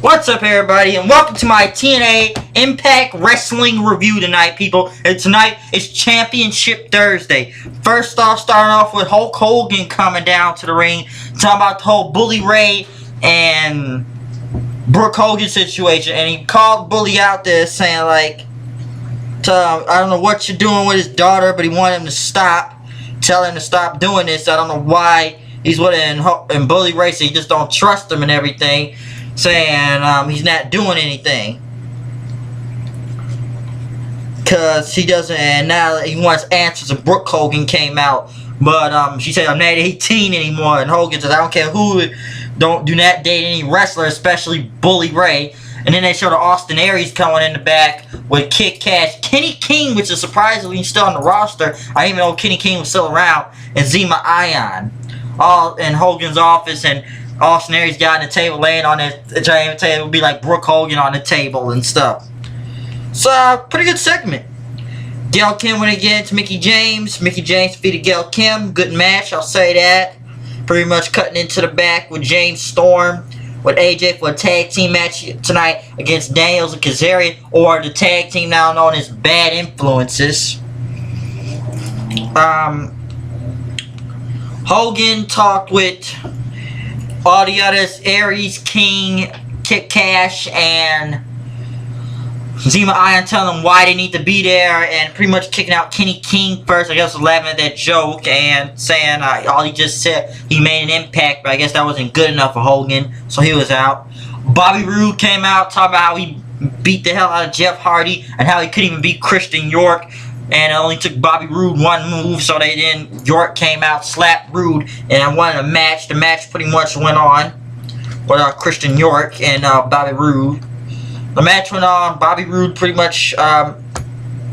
What's up, everybody, and welcome to my TNA Impact Wrestling review tonight, people. And tonight is Championship Thursday. First off, starting off with Hulk Hogan coming down to the ring, talking about the whole Bully Ray and Brooke Hogan situation. And he called Bully out there saying, like, I don't know what you're doing with his daughter, but he wanted him to stop. Tell him to stop doing this. I don't know why he's with it. And Bully Ray said he just don't trust him and everything, saying he's not doing anything because he doesn't, and now he wants answers. And Brooke Hogan came out, but she said, I'm not 18 anymore, and Hogan says, I don't care who, do not date any wrestler, especially Bully Ray. And then they showed Austin Aries coming in the back with Kid Cash, Kenny King, which is surprisingly still on the roster. I didn't even know Kenny King was still around, and Zema Ion, all in Hogan's office. And Austin Aries got on the table, laying on the giant table. It would be like Brooke Hogan on the table and stuff. So, pretty good segment. Gail Kim went against Mickie James. Mickie James defeated Gail Kim. Good match, I'll say that. Pretty much cutting into the back with James Storm with AJ for a tag team match tonight against Daniels and Kazarian, or the tag team now known as Bad Influences. Hogan talked with all the others, Aries, King, Kid Cash, and Zema Ion, telling them why they need to be there, and pretty much kicking out Kenny King first. I guess was laughing at that joke and saying all he just said, he made an impact, but I guess that wasn't good enough for Hogan, so he was out. Bobby Roode came out, talking about how he beat the hell out of Jeff Hardy and how he couldn't even beat Christian York. And it only took Bobby Roode one move, so York came out, slapped Roode, and won a match. The match pretty much went on with Christian York and Bobby Roode. The match went on. Bobby Roode pretty much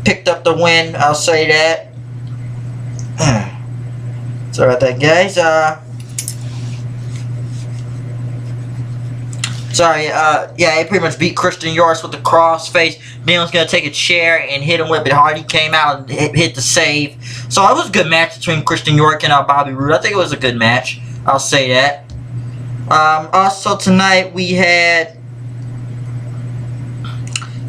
picked up the win, I'll say that. Sorry about that, guys. Yeah, he pretty much beat Christian York with the crossface. Then he was going to take a chair and hit him with it. Hardy came out and hit the save. So it was a good match between Christian York and Bobby Roode. I think it was a good match, I'll say that. Also tonight we had,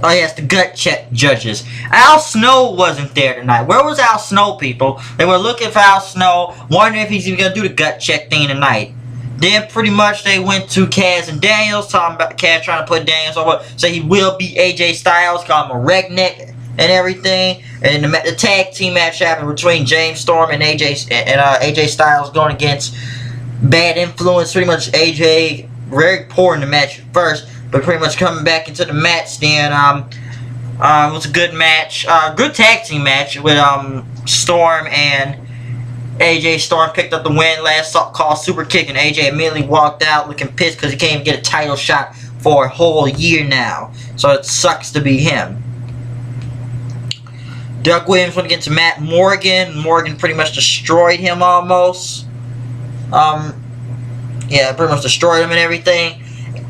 oh yes, the gut check judges. Al Snow wasn't there tonight. Where was Al Snow, people? They were looking for Al Snow, wondering if he's even going to do the gut check thing tonight. Then pretty much they went to Kaz and Daniels, talking about Kaz trying to put Daniels over, so he will beat AJ Styles, call him a redneck and everything. And the tag team match happened between James Storm and AJ Styles going against Bad Influence. Pretty much AJ very poor in the match at first, but pretty much coming back into the match. Then it was a good match, good tag team match with Storm and AJ. Storm picked up the win, last call super kick, and AJ immediately walked out looking pissed because he can't even get a title shot for a whole year now. So it sucks to be him. Doug Williams went against Matt Morgan. Morgan pretty much destroyed him almost. Yeah, pretty much destroyed him and everything.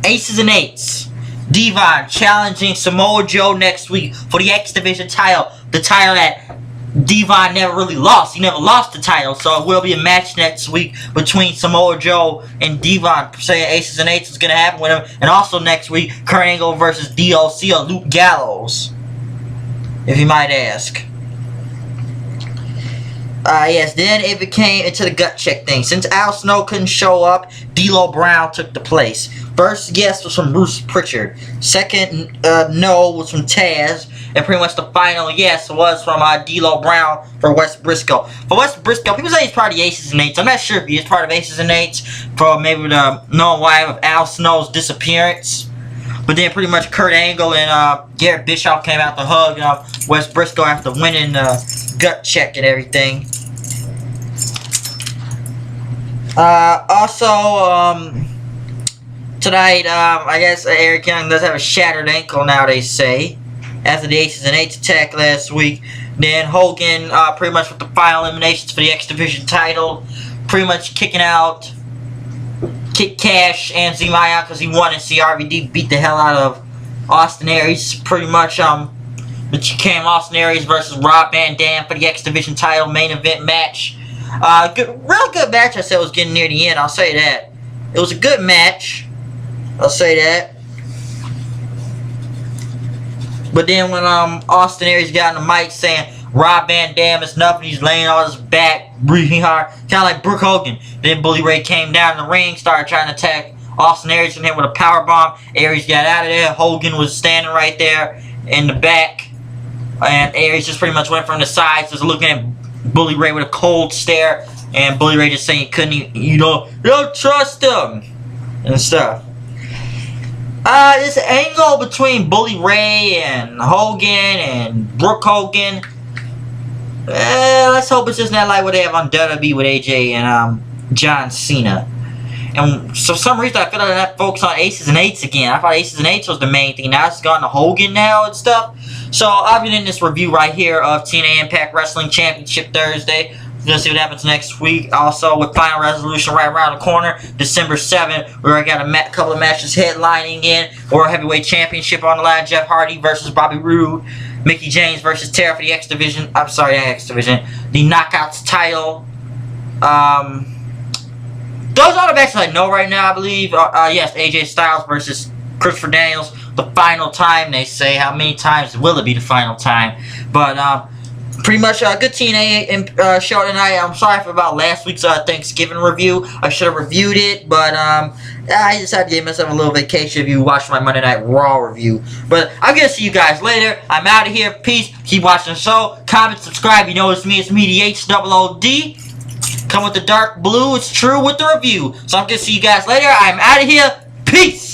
Aces and Eights. Devon challenging Samoa Joe next week for the X Division title. The title that Devon never really lost. He never lost the title, so it will be a match next week between Samoa Joe and Devon. Saying Aces and Eights is going to happen with him. And also next week, Kurt Angle versus DOC or Luke Gallows, if you might ask. Yes, then it became into the gut check thing. Since Al Snow couldn't show up, D'Lo Brown took the place. First yes was from Bruce Pritchard. Second no was from Taz. And pretty much the final yes was from D'Lo Brown for Wes Briscoe. For Wes Briscoe, people say he's part of the Aces and Eights. I'm not sure if he is part of Aces and Eights for maybe the knowing why of Al Snow's disappearance. But then pretty much Kurt Angle and Garrett Bischoff came out to hug Wes Briscoe after winning the gut check and everything. Also, tonight, I guess Eric Young does have a shattered ankle now, they say, after the Aces and Eights attack last week. Then Hogan, pretty much with the final eliminations for the X Division title, pretty much kicking out Kid Cash and Zema Ion because he wanted to see RVD beat the hell out of Austin Aries. Pretty much, it became Austin Aries versus Rob Van Dam for the X Division title main event match. Real good match. I said it was getting near the end. I'll say that. It was a good match. I'll say that. But then when Austin Aries got on the mic saying Rob Van Dam is nothing, he's laying on his back, breathing hard, kind of like Brooke Hogan. Then Bully Ray came down in the ring, started trying to attack Austin Aries and him with a power bomb. Aries got out of there. Hogan was standing right there in the back, and Aries just pretty much went from the sides, just looking at Bully Ray with a cold stare, and Bully Ray just saying he couldn't, you don't trust him and stuff. This angle between Bully Ray and Hogan and Brooke Hogan, let's hope it's just not like what they have on WWE with AJ and John Cena. And for some reason I feel like that focus on Aces and Eights again. I thought Aces and Eights was the main thing. Now it's gone to Hogan now and stuff. So I've been in this review right here of TNA Impact Wrestling Championship Thursday. We're going to see what happens next week. Also, with Final Resolution right around the corner, December 7th, where I got a couple of matches headlining in. World Heavyweight Championship on the line. Jeff Hardy versus Bobby Roode. Mickey James versus Tara for the X Division. I'm sorry, not X Division. The Knockouts title. Those are the matches I know right now, I believe. Yes, AJ Styles versus Christopher Daniels. The final time, they say. How many times will it be the final time? But, pretty much a good TNA show tonight. I'm sorry for about last week's Thanksgiving review. I should have reviewed it, but I decided to give myself a little vacation if you watched my Monday Night Raw review. But I'm going to see you guys later. I'm out of here. Peace. Keep watching the show. Comment, subscribe. You know it's me. It's me, the HOOD. Come with the dark blue. It's true with the review. So I'm going to see you guys later. I'm out of here. Peace.